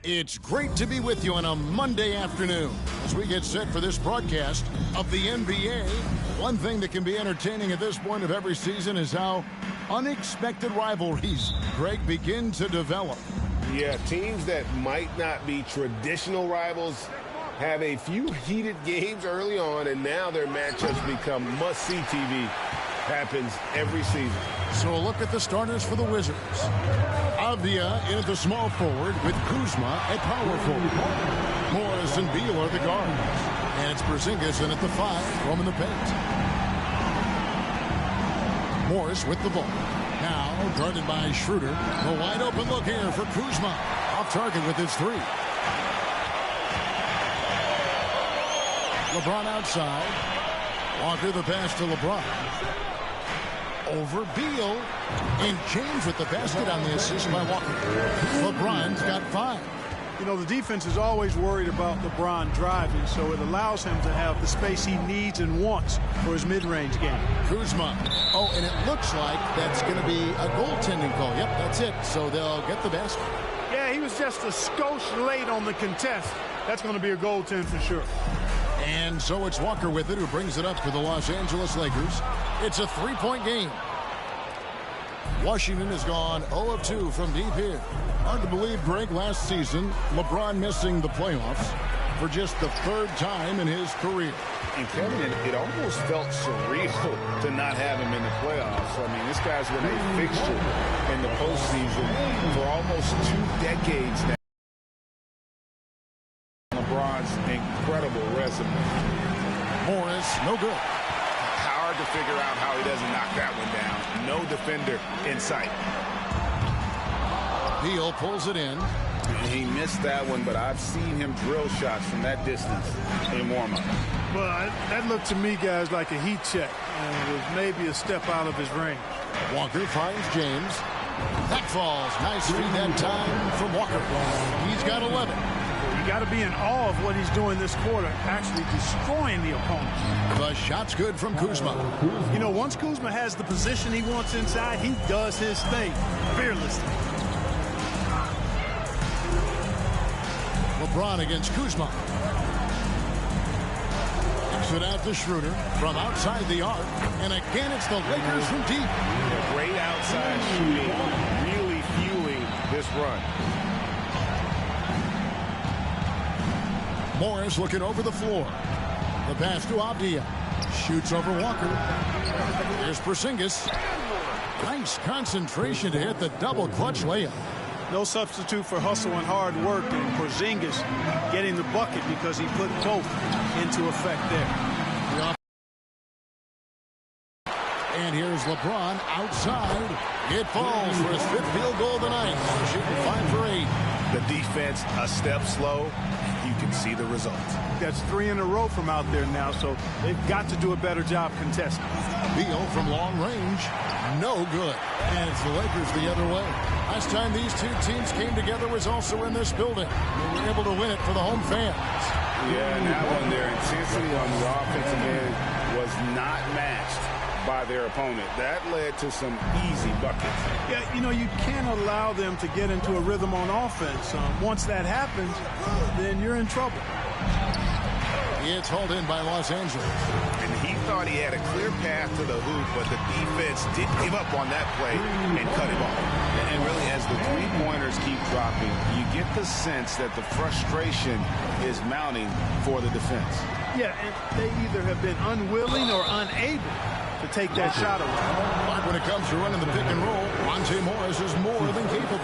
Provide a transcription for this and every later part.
It's great to be with you on a Monday afternoon as we get set for this broadcast of the NBA. One thing that can be entertaining at this point of every season is how unexpected rivalries, Greg, begin to develop. Yeah, teams that might not be traditional rivals have a few heated games early on, and now their matchups become must-see TV. Happens every season. So a look at the starters for the Wizards. Avdia in at the small forward with Kuzma at power forward. Morris and Beal are the guards. And it's Porzingis in at the 5, roaming the paint. Morris with the ball. Now guarded by Schroeder. A wide open look here for Kuzma. Off target with his 3. LeBron outside. Walker the pass to LeBron. Over Beal. And James with the basket on the assist by Walker. LeBron's got 5. You know, the defense is always worried about LeBron driving, so it allows him to have the space he needs and wants for his mid-range game. Kuzma. Oh, and it looks like that's going to be a goaltending call. Yep, that's it. So they'll get the basket. Yeah, he was just a skosh late on the contest. That's going to be a goaltend for sure. And so it's Walker with it, who brings it up for the Los Angeles Lakers. It's a 3-point game. Washington has gone 0 of 2 from deep here. Hard to believe, Greg, last season, LeBron missing the playoffs for just the 3rd time in his career. And Kevin, it almost felt surreal to not have him in the playoffs. I mean, this guy's been a fixture in the postseason for almost 2 decades now. LeBron's incredible resume. Morris, no good. Hard to figure out how he doesn't knock that one down. No defender in sight. Beal pulls it in. He missed that one, but I've seen him drill shots from that distance in warm-up. Well, that looked to me, guys, like a heat check. And it was maybe a step out of his range. Walker finds James. That falls. Nice feed that time from Walker. He's got 11. You got to be in awe of what he's doing this quarter, actually destroying the opponent. The shot's good from Kuzma. You know, once Kuzma has the position he wants inside, he does his thing fearlessly. LeBron against Kuzma. Kicks it out to Schroeder from outside the arc. And again, it's the Lakers from deep. Great outside shooting, really fueling this run. Morris looking over the floor. The pass to Avdia. Shoots over Walker. Here's Porzingis. Nice concentration to hit the double clutch layup. No substitute for hustle and hard work, and Porzingis getting the bucket because he put both into effect there. And here's LeBron outside. It falls for his 5th field goal of the night. Shooting 5 for 8. The defense a step slow. You can see the result. That's 3 in a row from out there now, so they've got to do a better job contesting. Beal from long range, no good. And it's the Lakers the other way. Last time these 2 teams came together was also in this building. They were able to win it for the home fans. Yeah, and that one, their intensity on the offensive end was not matched by their opponent. That led to some easy buckets. Yeah, you know, you can't allow them to get into a rhythm on offense. Once that happens, then you're in trouble. It's hauled in by Los Angeles. And he thought he had a clear path to the hoop, but the defense didn't give up on that play and cut him off. And really, as the 3-pointers keep dropping, you get the sense that the frustration is mounting for the defense. Yeah, and they either have been unwilling or unable to take that shot away. But when it comes to running the pick and roll, Monte Morris is more than capable.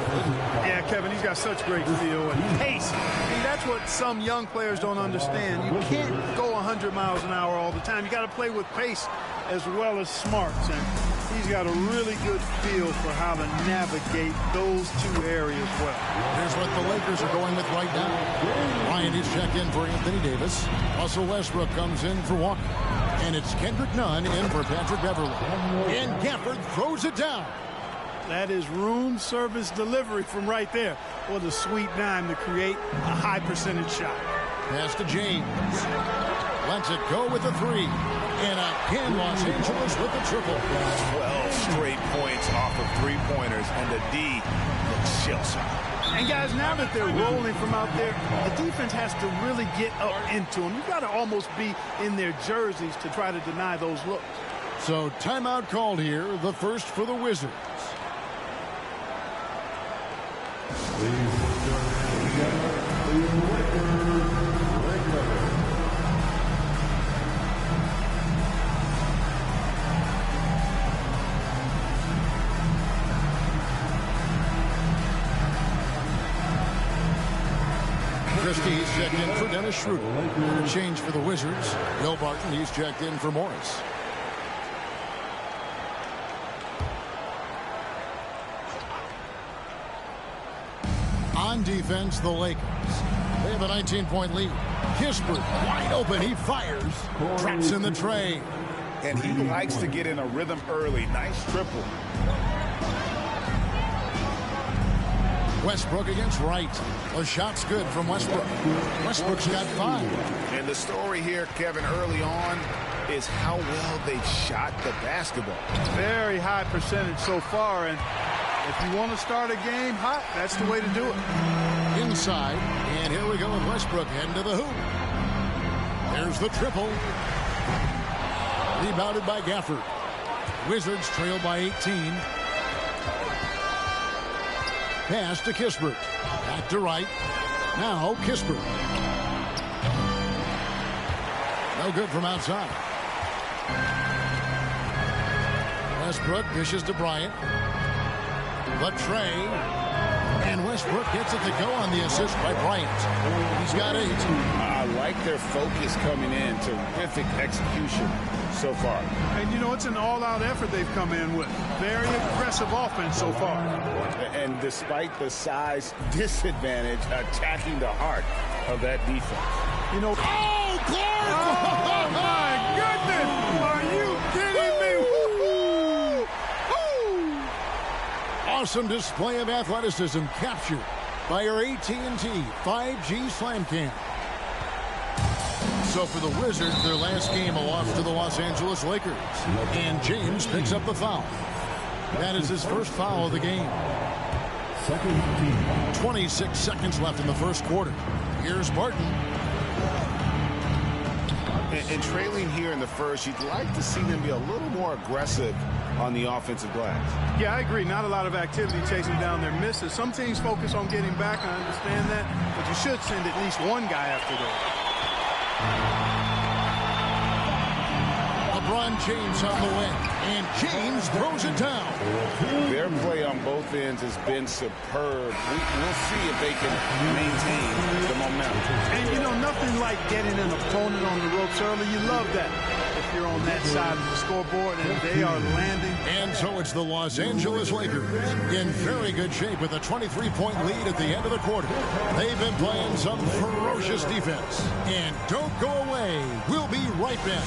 Yeah, Kevin, he's got such great feel and pace. See, that's what some young players don't understand. You can't go 100 miles an hour all the time. You got to play with pace as well as smarts. And he's got a really good feel for how to navigate those 2 areas well. Here's what the Lakers are going with right now. Ryan is checked in for Anthony Davis. Russell Westbrook comes in for Walker. And it's Kendrick Nunn in for Patrick Beverly. And Gafford throws it down. That is room service delivery from right there. What a sweet dime to create a high percentage shot. Pass to James. Lets it go with the 3. And again, Los Angeles with the triple. 12 straight points off of 3-pointers, and the D looks shell-shocked. And guys, now that they're rolling from out there, the defense has to really get up into them. You've got to almost be in their jerseys to try to deny those looks. So timeout called here, the first for the Wizards. Christie's checked in for Dennis Schroeder. Change for the Wizards. Bill Barton, he's checked in for Morris. On defense, the Lakers. They have a 19-point lead. Kispert, wide open, he fires. Traps in the tray. And he likes to get in a rhythm early. Nice triple. Westbrook against Wright. A shot's good from Westbrook. Westbrook's got 5. And the story here, Kevin, early on is how well they've shot the basketball. Very high percentage so far, and if you want to start a game hot, that's the way to do it. Inside, and here we go with Westbrook heading to the hoop. There's the triple. Rebounded by Gafford. Wizards trail by 18. Pass to Kispert. Back to Wright. Now Kispert. No good from outside. Westbrook dishes to Bryant. The tray. And Westbrook gets it to go on the assist by Bryant. He's got 8. I like their focus coming in. Terrific execution so far. And, you know, it's an all-out effort they've come in with. Very aggressive offense so far. And despite the size disadvantage, attacking the heart of that defense. You know, Oh, Clark! oh my goodness! Are you kidding me? Woo-hoo! Awesome display of athleticism captured by our AT&T 5G Slam Cam. So for the Wizards, their last game, a loss to the Los Angeles Lakers. And James picks up the foul. That is his first foul of the game. 26 seconds left in the first quarter. Here's Barton. And trailing here in the first, you'd like to see them be a little more aggressive on the offensive glass. Yeah, I agree. Not a lot of activity chasing down their misses. Some teams focus on getting back. I understand that. But you should send at least one guy after those. LeBron James on the wing, and James throws it down. Their play on both ends has been superb. We'll see if they can maintain the momentum. And, you know, nothing like getting an opponent on the ropes early. You love that if you're on that side of the scoreboard, and they are landing. And so it's the Los Angeles Lakers in very good shape with a 23-point lead at the end of the quarter. They've been playing some ferocious defense. And don't go away. We'll be right back.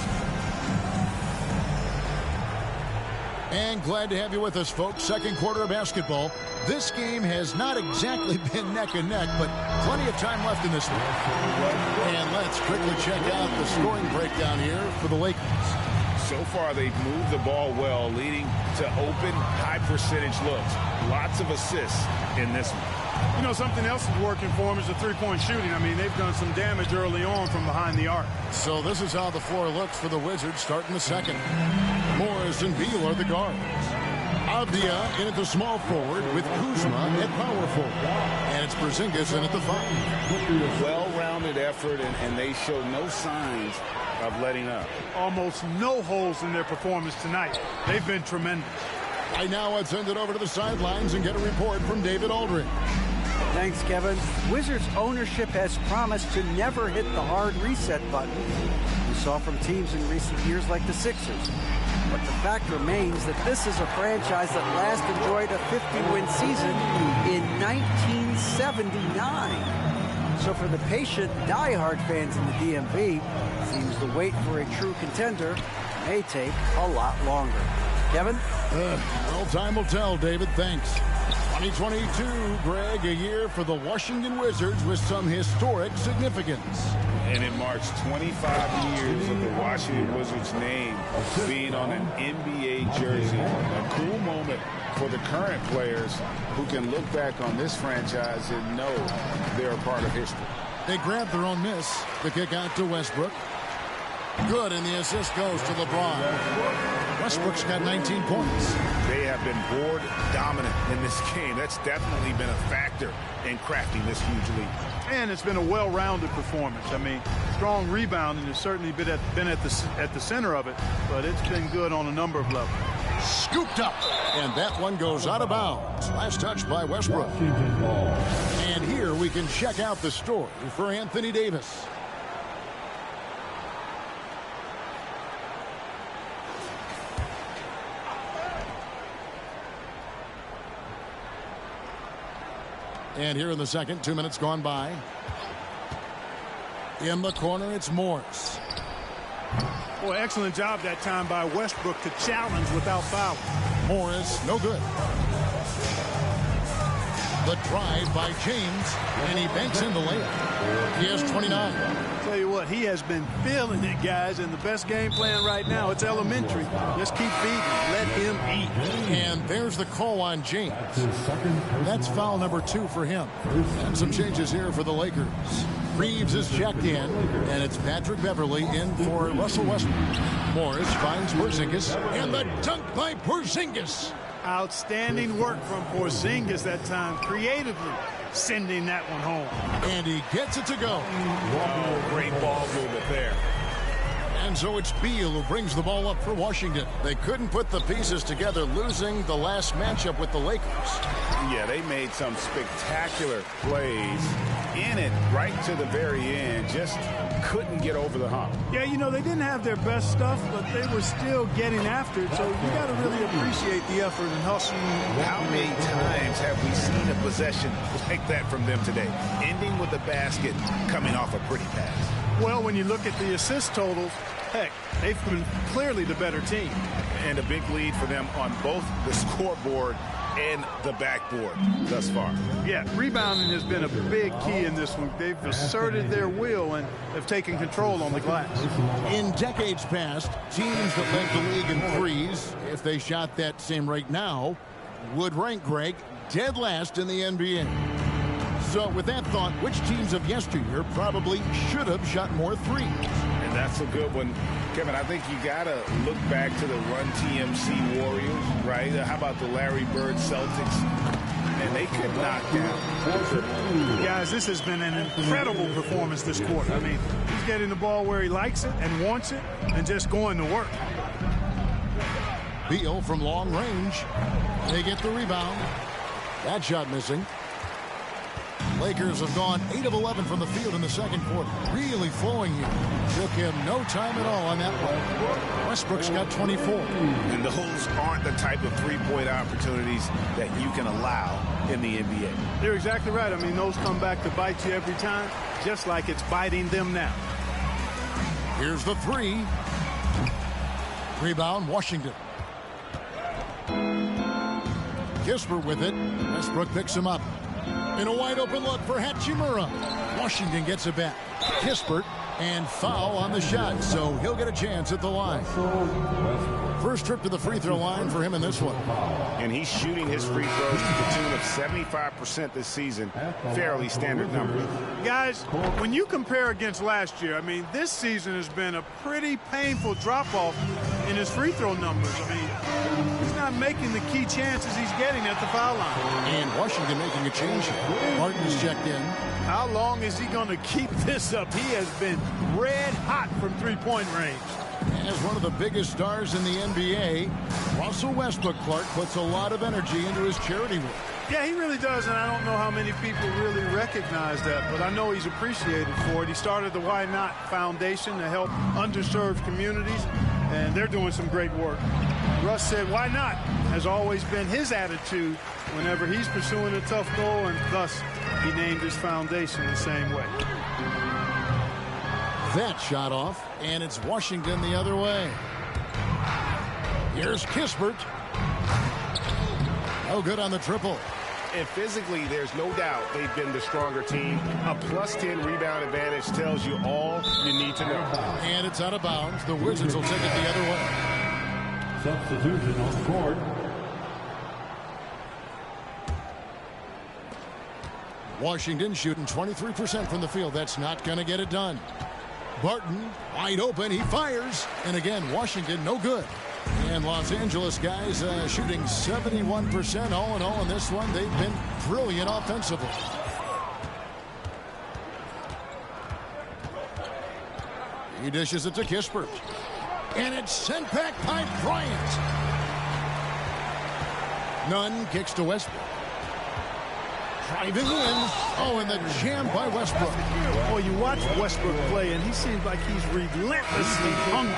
And glad to have you with us, folks. Second quarter of basketball. This game has not exactly been neck and neck, but plenty of time left in this one. And let's quickly check out the scoring breakdown here for the Lakers. So far, they've moved the ball well, leading to open, high-percentage looks. Lots of assists in this one. You know, something else is working for them is the three-point shooting. I mean, they've done some damage early on from behind the arc. So this is how the floor looks for the Wizards starting the second. Morris and Beal are the guards. Avdia in at the small forward with Kuzma at power forward. And it's Porzingis in at the 5. Well-rounded effort, and they show no signs of letting up. Almost no holes in their performance tonight. They've been tremendous. Right now, let's send it over to the sidelines and get a report from David Aldridge. Thanks, Kevin. Wizards ownership has promised to never hit the hard reset button we saw from teams in recent years like the Sixers. But the fact remains that this is a franchise that last enjoyed a 50-win season in 1979. So for the patient, diehard fans in the DMV, seems the wait for a true contender may take a lot longer. Kevin? Well, time will tell, David. Thanks. 2022, Greg, a year for the Washington Wizards with some historic significance. And it marks 25 years of the Washington Wizards name being on an NBA jersey. A cool moment for the current players who can look back on this franchise and know they're a part of history. They grab their own miss. The kick out to Westbrook. Good, and the assist goes to LeBron. Westbrook's got 19 points. They have been board dominant in this game. That's definitely been a factor in crafting this huge lead. And it's been a well-rounded performance. I mean, strong rebounding has certainly been at the center of it, but it's been good on a number of levels. Scooped up, and that one goes out of bounds. Last touch by Westbrook. And here we can check out the story for Anthony Davis. And here in the second, 2 minutes gone by. In the corner, it's Morris. Well, excellent job that time by Westbrook to challenge without foul. Morris, no good. The drive by James, and he banks in the layup. He has 29. Tell you what, he has been feeling it, guys, and the best game plan right now, it's elementary. Just keep feeding. Let him eat. And there's the call on James. That's foul number 2 for him. And some changes here for the Lakers. Reeves is checked in, and it's Patrick Beverley in for Russell Westbrook. Morris finds Porzingis, and the dunk by Porzingis. Outstanding work from Porzingis that time, creatively sending that one home. And he gets it to go. Oh, great ball movement there. And so it's Beal who brings the ball up for Washington. They couldn't put the pieces together, losing the last matchup with the Lakers. Yeah, they made some spectacular plays in it right to the very end. Just couldn't get over the hump. Yeah, you know, they didn't have their best stuff, but they were still getting after it. So you got to really appreciate the effort and hustle. How many times have we seen a possession like that from them today? Ending with a basket, coming off a pretty pass. Well, when you look at the assist totals, heck, they've been clearly the better team. And a big lead for them on both the scoreboard and the backboard thus far. Yeah, rebounding has been a big key in this one. They've asserted their will and have taken control on the glass. In decades past, teams that led the league in threes, if they shot that same rate now, would rank, Greg, dead last in the NBA. So with that thought, which teams of yesteryear probably should have shot more threes? And that's a good one. Kevin, I think you got to look back to the Run TMC Warriors, right? How about the Larry Bird Celtics? And they could knock down. Guys, this has been an incredible performance this quarter. I mean, he's getting the ball where he likes it and wants it and just going to work. Beal from long range. They get the rebound. That shot missing. Lakers have gone 8 of 11 from the field in the second quarter. Really flowing here. Took him no time at all on that one. Westbrook's got 24. And those aren't the type of three-point opportunities that you can allow in the NBA. You're exactly right. I mean, those come back to bite you every time, just like it's biting them now. Here's the three. Rebound, Washington. Kisper with it. Westbrook picks him up. In a wide open look for Hachimura. Washington gets it back. Kispert and foul on the shot, so he'll get a chance at the line. First trip to the free throw line for him in this one. And he's shooting his free throws to the tune of 75% this season. Fairly standard number. Guys, when you compare against last year, I mean, this season has been a pretty painful drop-off in his free throw numbers. I mean, he's not making the key chances he's getting at the foul line. And Washington making a change here. Martin's checked in. How long is he going to keep this up? He has been red hot from three-point range. As one of the biggest stars in the NBA, Russell Westbrook, Clark, puts a lot of energy into his charity work. Yeah, he really does, and I don't know how many people really recognize that, but I know he's appreciated for it. He started the Why Not Foundation to help underserved communities, and they're doing some great work. Russ said, why not? Has always been his attitude whenever he's pursuing a tough goal, and thus he named his foundation the same way. That shot off, and it's Washington the other way. Here's Kispert. No good on the triple. And physically, there's no doubt they've been the stronger team. A +10 rebound advantage tells you all you need to know. And it's out of bounds. The Wizards will take it the other way. Substitution on the court. Washington shooting 23% from the field. That's not going to get it done. Barton wide open. He fires. And again, Washington no good. And Los Angeles guys shooting 71% all in all in this one. They've been brilliant offensively. He dishes it to Kispert. And it's sent back by Bryant. Nunn kicks to Westbrook. Driving in. Oh, and the jam by Westbrook. Well, you watch Westbrook play, and he seems like he's relentlessly hungry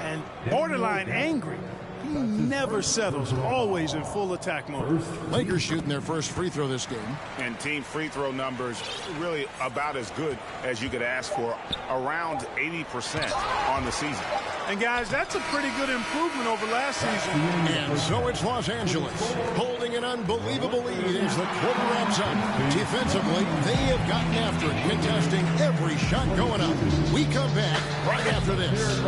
and borderline angry. He never settles, always in full attack mode. Lakers shooting their first free throw this game. And team free throw numbers really about as good as you could ask for, around 80% on the season. And guys, that's a pretty good improvement over last season. And so it's Los Angeles holding an unbelievable lead as the quarter wraps up. Defensively, they have gotten after it, contesting every shot going up. We come back right after this.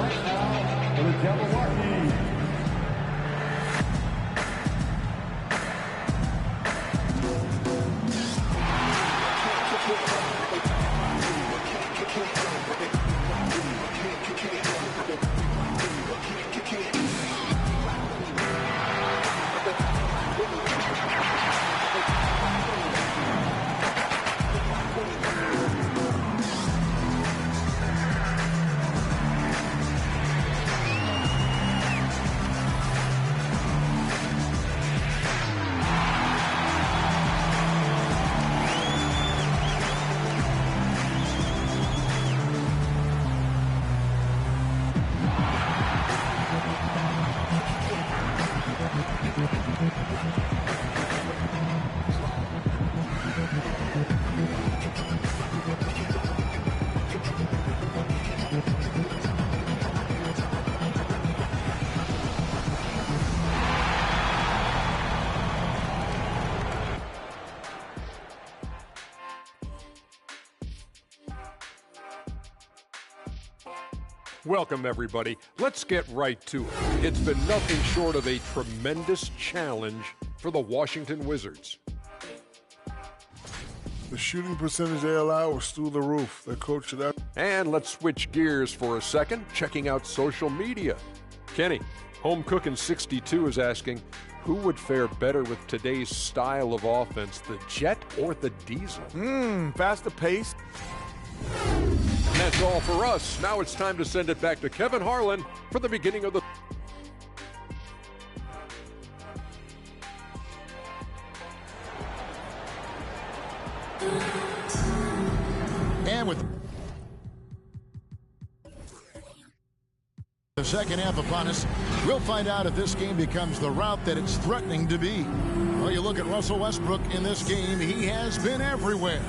Welcome, everybody. Let's get right to it. It's been nothing short of a tremendous challenge for the Washington Wizards. The shooting percentage they allow was through the roof. Their coach should have. And let's switch gears for a second, checking out social media. Kenny, Home Cookin' 62 is asking, who would fare better with today's style of offense, the Jet or the Diesel? Faster pace. And that's all for us. Now it's time to send it back to Kevin Harlan for the beginning of the... And with the second half upon us, we'll find out if this game becomes the route that it's threatening to be. Well, you look at Russell Westbrook in this game, he has been everywhere.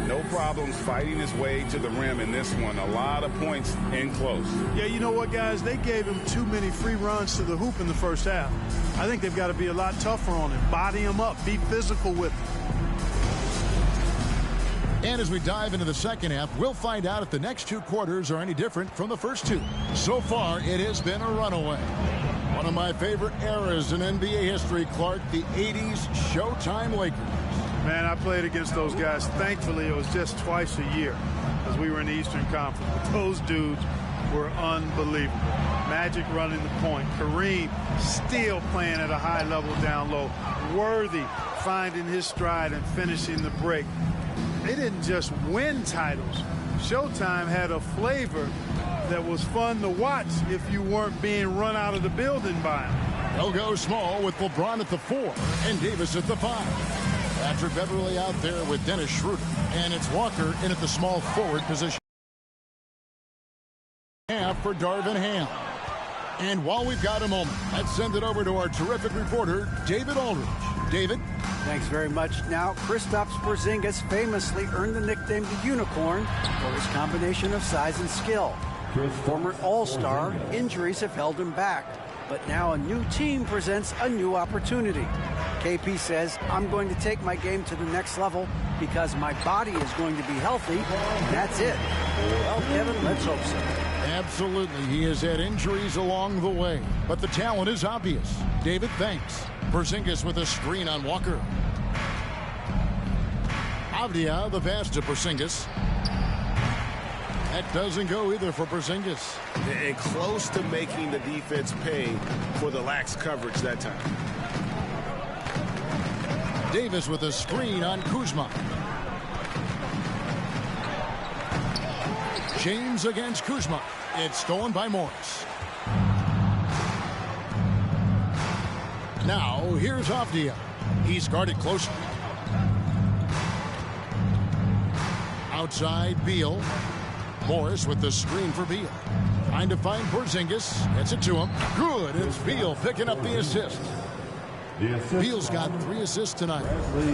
No problems fighting his way to the rim in this one. A lot of points in close. Yeah, you know what, guys? They gave him too many free runs to the hoop in the first half. I think they've got to be a lot tougher on him. Body him up. Be physical with him. And as we dive into the second half, we'll find out if the next two quarters are any different from the first two. So far, it has been a runaway. One of my favorite eras in NBA history, Clark, the 80s Showtime Lakers. Man, I played against those guys. Thankfully, it was just twice a year as we were in the Eastern Conference. But those dudes were unbelievable. Magic running the point. Kareem still playing at a high level down low. Worthy finding his stride and finishing the break. They didn't just win titles. Showtime had a flavor that was fun to watch if you weren't being run out of the building by them. They'll go small with LeBron at the 4 and Davis at the 5. Patrick Beverly out there with Dennis Schroeder, and it's Walker in at the small forward position. Half for Darvin Ham. And while we've got a moment, let's send it over to our terrific reporter, David Aldridge. David? Thanks very much. Now, Kristaps Porzingis famously earned the nickname the Unicorn for his combination of size and skill. Former All-Star, injuries have held him back. But now a new team presents a new opportunity. KP says, I'm going to take my game to the next level because my body is going to be healthy. And that's it. Well, Kevin, let's hope so. Absolutely. He has had injuries along the way, but the talent is obvious. David, thanks. Porzingis with a screen on Walker. Avdia, the pass to Porzingis. That doesn't go either for Porzingis. And close to making the defense pay for the lax coverage that time. Davis with a screen on Kuzma. James against Kuzma. It's stolen by Morris. Now, here's Avdia. He's guarded closely. Outside, Beal. Morris with the screen for Beal. Trying to find Porzingis. Gets it to him. Good. It's Beal picking up the assist. Beal's got 3 assists tonight.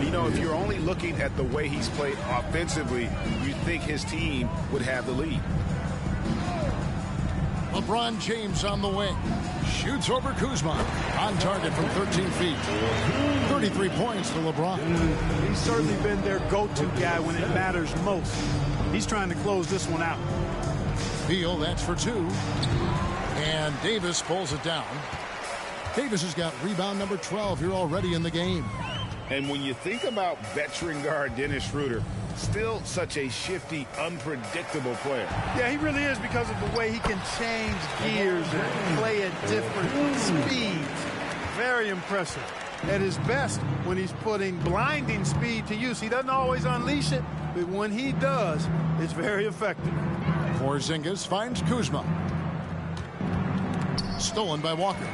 You know, if you're only looking at the way he's played offensively, you'd think his team would have the lead. LeBron James on the wing. Shoots over Kuzma. On target from 13 feet. 33 points for LeBron. He's certainly been their go-to guy when it matters most. He's trying to close this one out. Beal, that's for 2. And Davis pulls it down. Davis has got rebound number 12 here already in the game. And when you think about veteran guard Dennis Schroeder, still such a shifty, unpredictable player. Yeah, he really is, because of the way he can change gears and play at different speeds. Very impressive. At his best, when he's putting blinding speed to use, he doesn't always unleash it, but when he does, it's very effective. Porzingis finds Kuzma. Stolen by Walker.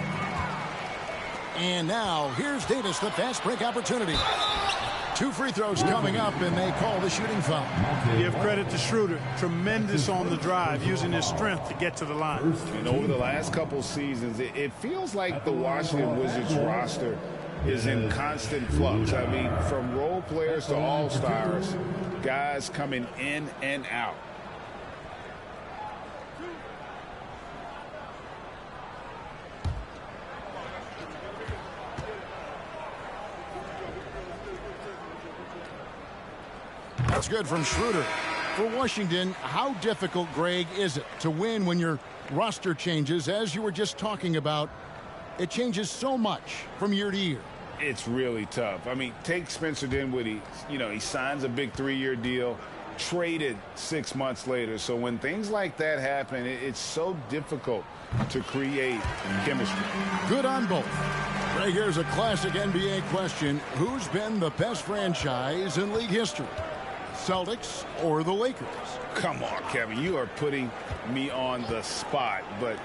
And now, here's Davis, the fast break opportunity. 2 free throws coming up, and they call the shooting foul. Give credit to Schroeder. Tremendous on the drive, using his strength to get to the line. And over the last couple seasons, it feels like the Washington Wizards roster is in constant flux. I mean, from role players to all-stars, guys coming in and out. That's good from Schroeder. For Washington, how difficult, Greg, is it to win when your roster changes? As you were just talking about, it changes so much from year to year. It's really tough. I mean, take Spencer Dinwiddie. You know, he signs a big 3-year deal, traded 6 months later. So when things like that happen, it's so difficult to create chemistry. Good on both. Greg, here's a classic NBA question. Who's been the best franchise in league history? Celtics or the Lakers? Come on, Kevin. You are putting me on the spot, but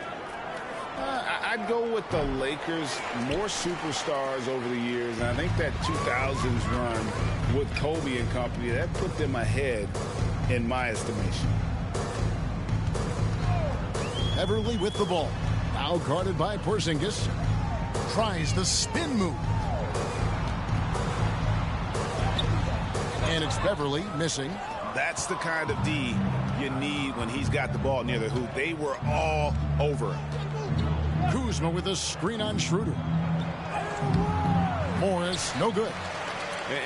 I'd go with the Lakers. More superstars over the years, and I think that 2000s run with Kobe and company, that put them ahead in my estimation. Beverly with the ball. Now guarded by Porzingis. Tries the spin move. And it's Beverly missing. That's the kind of D you need when he's got the ball near the hoop. They were all over it. Kuzma with a screen on Schroeder. Morris, no good.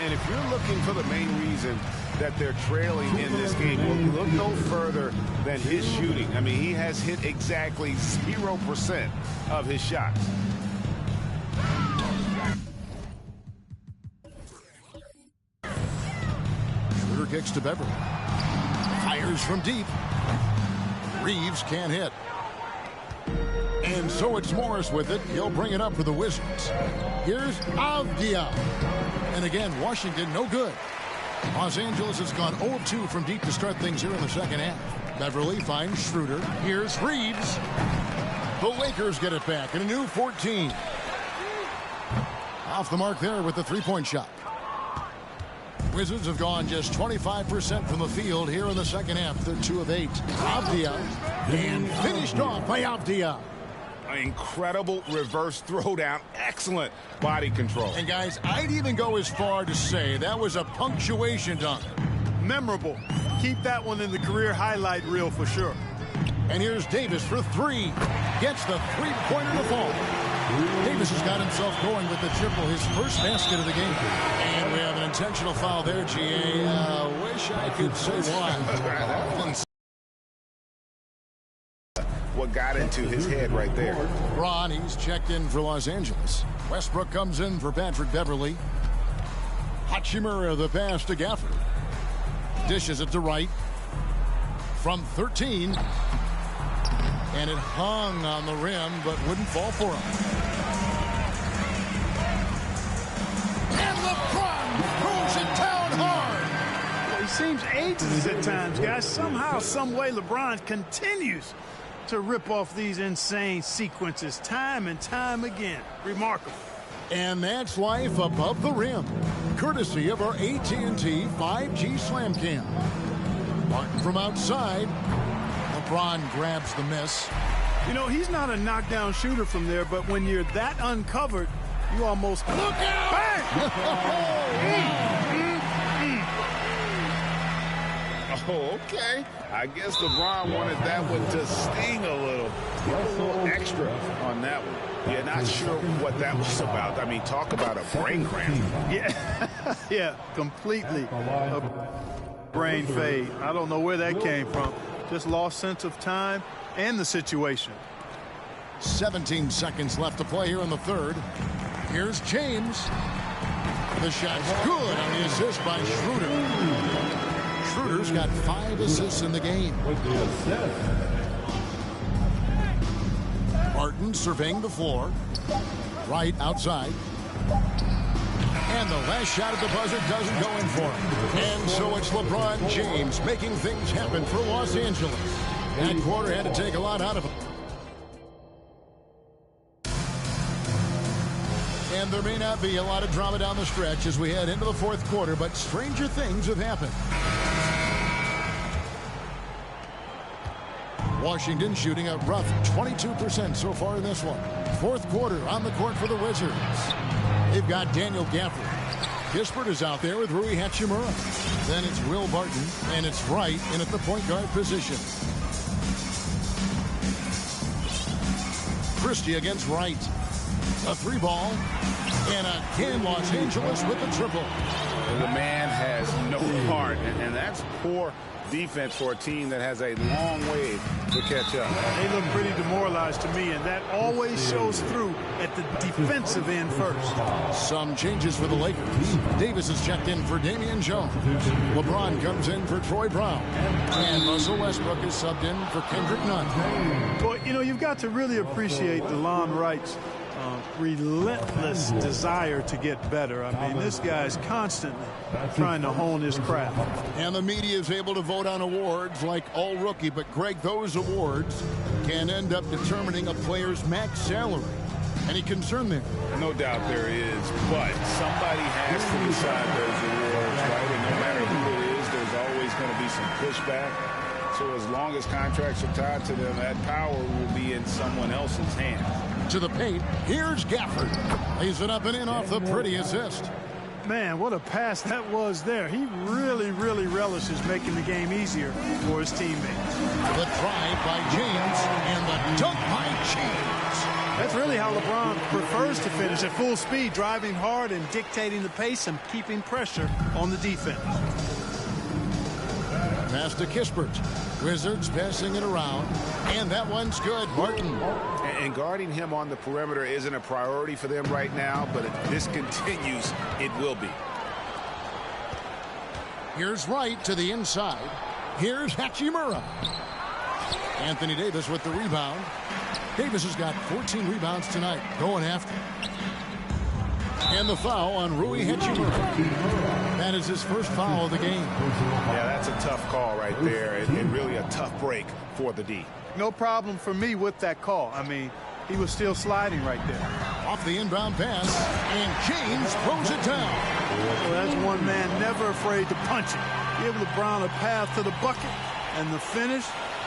And if you're looking for the main reason that they're trailing in this game, well, look no further than his shooting. I mean, he has hit exactly 0% of his shots. Kicks to Beverly. Fires from deep. Reeves can't hit. And so it's Morris with it. He'll bring it up for the Wizards. Here's Avdia. And again, Washington, no good. Los Angeles has gone 0-2 from deep to start things here in the second half. Beverly finds Schroeder. Here's Reeves. The Lakers get it back in a new 14. Off the mark there with the three-point shot. Wizards have gone just 25% from the field here in the second half. They're 2 of 8. Avdia, and finished off by Avdia. An incredible reverse throwdown. Excellent body control. And guys, I'd even go as far to say that was a punctuation dunk. Memorable. Keep that one in the career highlight reel for sure. And here's Davis for 3. Gets the three-pointer to fall. Davis has got himself going with the triple, his first basket of the game. And we have an intentional foul there, GA. Wish I could say why. What got into his head right there. Ron, he's checked in for Los Angeles. Westbrook comes in for Patrick Beverly. Hachimura the pass to Gafford. Dishes it to Wright. From 13. And it hung on the rim, but wouldn't fall for him. And LeBron throws it down hard. Well, he seems ageless at times, guys. Somehow, some way, LeBron continues to rip off these insane sequences time and time again. Remarkable. And that's life above the rim, courtesy of our AT&T 5G Slam Cam. Martin from outside. LeBron grabs the miss. You know, he's not a knockdown shooter from there, but when you're that uncovered, you almost look out! Oh, okay. I guess LeBron wanted that one to sting a little. A little extra on that one. Yeah, not sure what that was about. I mean, talk about a brain cramp. Yeah, yeah, completely a brain fade. I don't know where that came from. Just lost sense of time and the situation. 17 seconds left to play here in the third. Here's James. The shot's good on the assist by Schroeder. Schroeder's got 5 assists in the game. Martin surveying the floor. Right outside. And the last shot at the buzzer doesn't go in for him. And so it's LeBron James making things happen for Los Angeles. That quarter had to take a lot out of him. And there may not be a lot of drama down the stretch as we head into the fourth quarter, but stranger things have happened. Washington shooting a rough 22% so far in this one. Fourth quarter on the court for the Wizards. They've got Daniel Gafford. Kispert is out there with Rui Hachimura. Then it's Will Barton, and it's Wright in at the point guard position. Christie against Wright. A 3-ball. And again, Los Angeles with the triple. The man has no heart, and that's poor defense for a team that has a long way to catch up. They look pretty demoralized to me, and that always shows through at the defensive end first. Some changes for the Lakers. Davis is checked in for Damian Jones. LeBron comes in for Troy Brown. And Russell Westbrook is subbed in for Kendrick Nunn. Boy, you know, you've got to really appreciate DeLon Wright's relentless desire to get better. I mean, this guy's constantly trying to hone his craft. And the media is able to vote on awards like All Rookie, but Greg, those awards can end up determining a player's max salary. Any concern there? No doubt there is, but somebody has to decide those awards, right? And no matter who it is, there's always going to be some pushback. So as long as contracts are tied to them, that power will be in someone else's hands. To the paint, here's Gafford. Lays it up and in off the pretty assist. Man, what a pass that was there. He really, really relishes making the game easier for his teammates. The drive by James and the dunk by James. That's really how LeBron prefers to finish, at full speed, driving hard and dictating the pace and keeping pressure on the defense. Pass to Kispert. Wizards passing it around. And that one's good. Martin. And guarding him on the perimeter isn't a priority for them right now, but if this continues, it will be. Here's Wright to the inside. Here's Hachimura. Anthony Davis with the rebound. Davis has got 14 rebounds tonight, going after. And the foul on Rui Hachimura. That is his first foul of the game. Yeah, that's a tough call right there, and really a tough break for the D. No problem for me with that call. I mean, he was still sliding right there. Off the inbound pass, and James throws it down. Well, that's one man never afraid to punch it. Give LeBron a path to the bucket, and the finish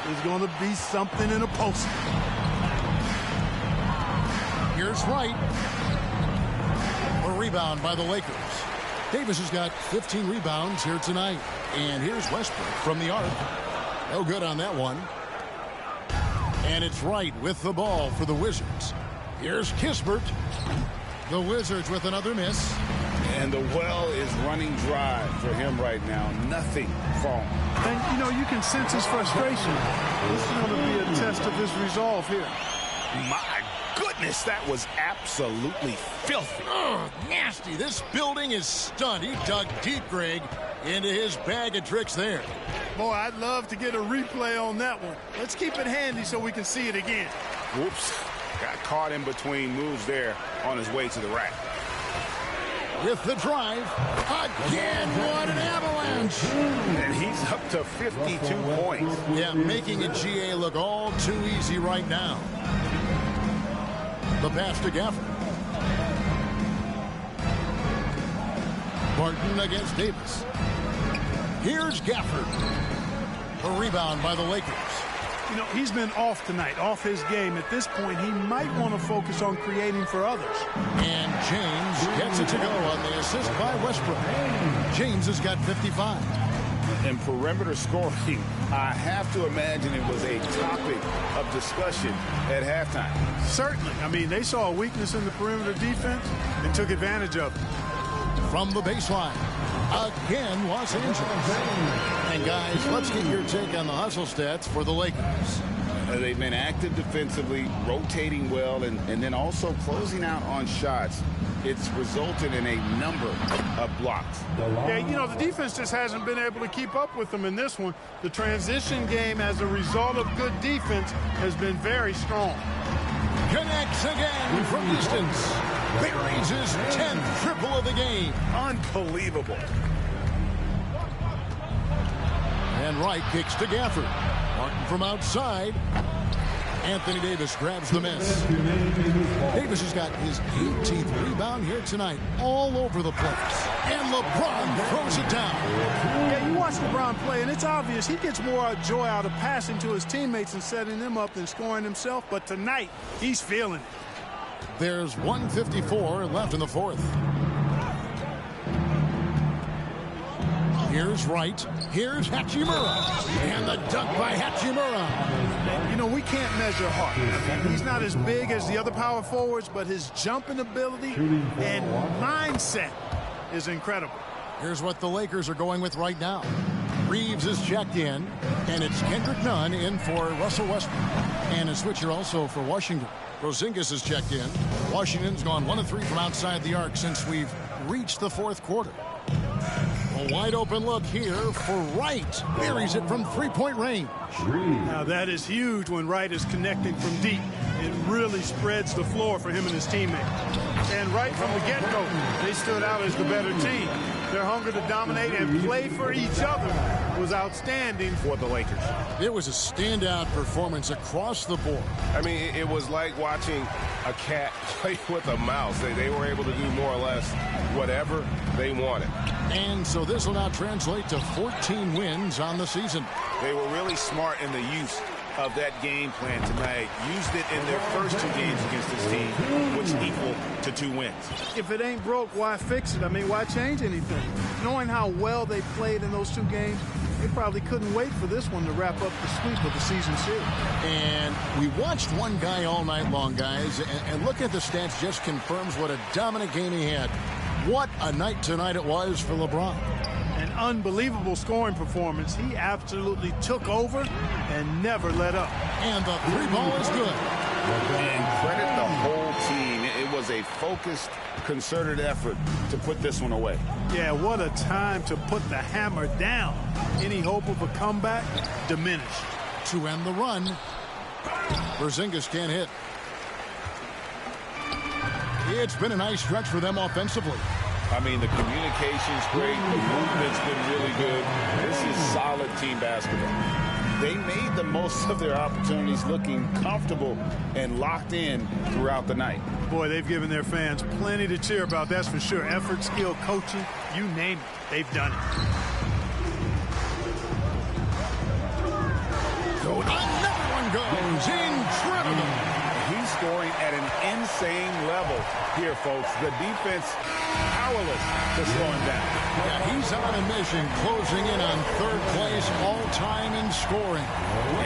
is going to be something in a post. Here's Wright. A rebound by the Lakers. Davis has got 15 rebounds here tonight. And here's Westbrook from the arc. No good on that one. And it's Wright with the ball for the Wizards. Here's Kispert. The Wizards with another miss. And the well is running dry for him right now. Nothing falling. And, you know, you can sense his frustration. This is going to be a test of his resolve here. My goodness, that was absolutely filthy. Oh, nasty. This building is stunned. He dug deep, Greg. into his bag of tricks there. Boy, I'd love to get a replay on that one. Let's keep it handy so we can see it again. Whoops. Got caught in between moves there on his way to the rack. With the drive, again, what an avalanche. And he's up to 52 points. Yeah, making a GA look all too easy right now. The pass to Gafford. Barton against Davis. Here's Gafford. A rebound by the Lakers. You know, he's been off tonight, off his game. At this point, he might want to focus on creating for others. And James gets it to go on the assist by Westbrook. James has got 55. And perimeter scoring, I have to imagine it was a topic of discussion at halftime. Certainly. I mean, they saw a weakness in the perimeter defense and took advantage of it. From the baseline, again, Los Angeles. And guys, let's get your take on the hustle stats for the Lakers. They've been active defensively, rotating well, and then also closing out on shots. It's resulted in a number of blocks. Yeah, you know, the defense just hasn't been able to keep up with them in this one. The transition game, as a result of good defense, has been very strong. Connects again from distance. Buries his 10th triple of the game. Unbelievable. And Wright kicks to Gafford. Martin from outside. Anthony Davis grabs the miss. Davis has got his 18th rebound here tonight, all over the place. And LeBron throws it down. Yeah, you watch LeBron play, and it's obvious he gets more joy out of passing to his teammates and setting them up than scoring himself. But tonight, he's feeling it. There's 1:54 left in the fourth. Here's Wright. Here's Hachimura. And the dunk by Hachimura. You know, we can't measure Hart. He's not as big as the other power forwards, but his jumping ability and mindset is incredible. Here's what the Lakers are going with right now. Reeves is checked in, and it's Kendrick Nunn in for Russell Westbrook. And a switcher also for Washington. Porzingis is checked in. Washington's gone 1 of 3 from outside the arc since we've reached the fourth quarter. A wide open look here for Wright. Buries it from three-point range. Now that is huge when Wright is connecting from deep. It really spreads the floor for him and his teammates. And right from the get-go, they stood out as the better team. Their hunger to dominate and play for each other was outstanding for the Lakers. It was a standout performance across the board. I mean, it was like watching a cat play with a mouse. They were able to do more or less whatever they wanted. And so this will now translate to 14 wins on the season. They were really smart in the use of that game plan tonight. Used it in their first 2 games against this team, which equal to 2 wins. If it ain't broke, why fix it? I mean, why change anything? Knowing how well they played in those 2 games, they probably couldn't wait for this one to wrap up the sweep of the season series. And we watched one guy all night long, guys, and look at the stats, just confirms what a dominant game he had. What a night tonight it was for LeBron. An unbelievable scoring performance. He absolutely took over and never let up. And the 3 ball is good. And credit the whole team. It was a focused, concerted effort to put this one away. Yeah, what a time to put the hammer down. Any hope of a comeback diminished. To end the run, Porzingis can't hit. It's been a nice stretch for them offensively. I mean, the communication's great. The movement's been really good. This is solid team basketball. They made the most of their opportunities, looking comfortable and locked in throughout the night. Boy, they've given their fans plenty to cheer about, that's for sure. Effort, skill, coaching, you name it, they've done it. Another one goes. Incredible. He's scoring at an insane level here, folks. The defense powerless to slow him down. Yeah, he's on a mission, closing in on 3rd place all-time in scoring.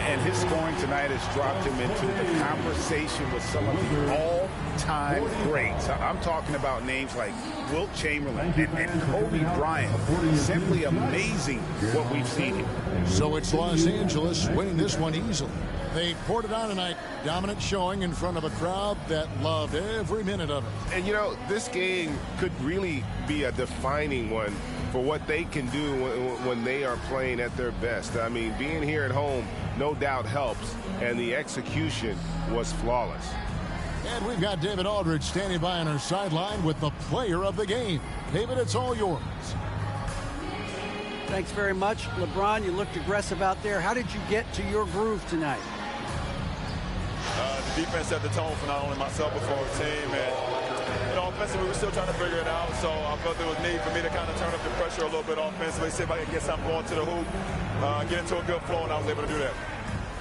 And his scoring tonight has dropped him into the conversation with some of the all-time greats. I'm talking about names like Wilt Chamberlain and Kobe Bryant. Simply amazing what we've seen here. So it's Los Angeles winning this one easily. They poured it on tonight. Dominant showing in front of a crowd that loved every minute of it. And, you know, this game could really be a defining one for what they can do when they are playing at their best. I mean, being here at home no doubt helps, and the execution was flawless. And we've got David Aldridge standing by on our sideline with the player of the game. David, it's all yours. Thanks very much. LeBron, you looked aggressive out there. How did you get to your groove tonight? The defense set the tone for not only myself but for our team. And, you know, offensively, we're still trying to figure it out. So I felt there was need for me to kind of turn up the pressure a little bit offensively, see if I can get something going to the hoop, get into a good flow, and I was able to do that.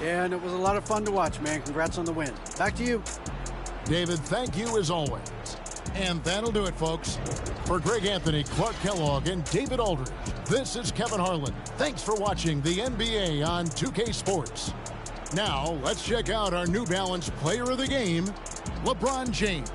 Yeah, and it was a lot of fun to watch, man. Congrats on the win. Back to you. David, thank you as always. And that'll do it, folks. For Greg Anthony, Clark Kellogg, and David Aldridge, this is Kevin Harlan. Thanks for watching the NBA on 2K Sports. Now, let's check out our New Balance player of the game, LeBron James.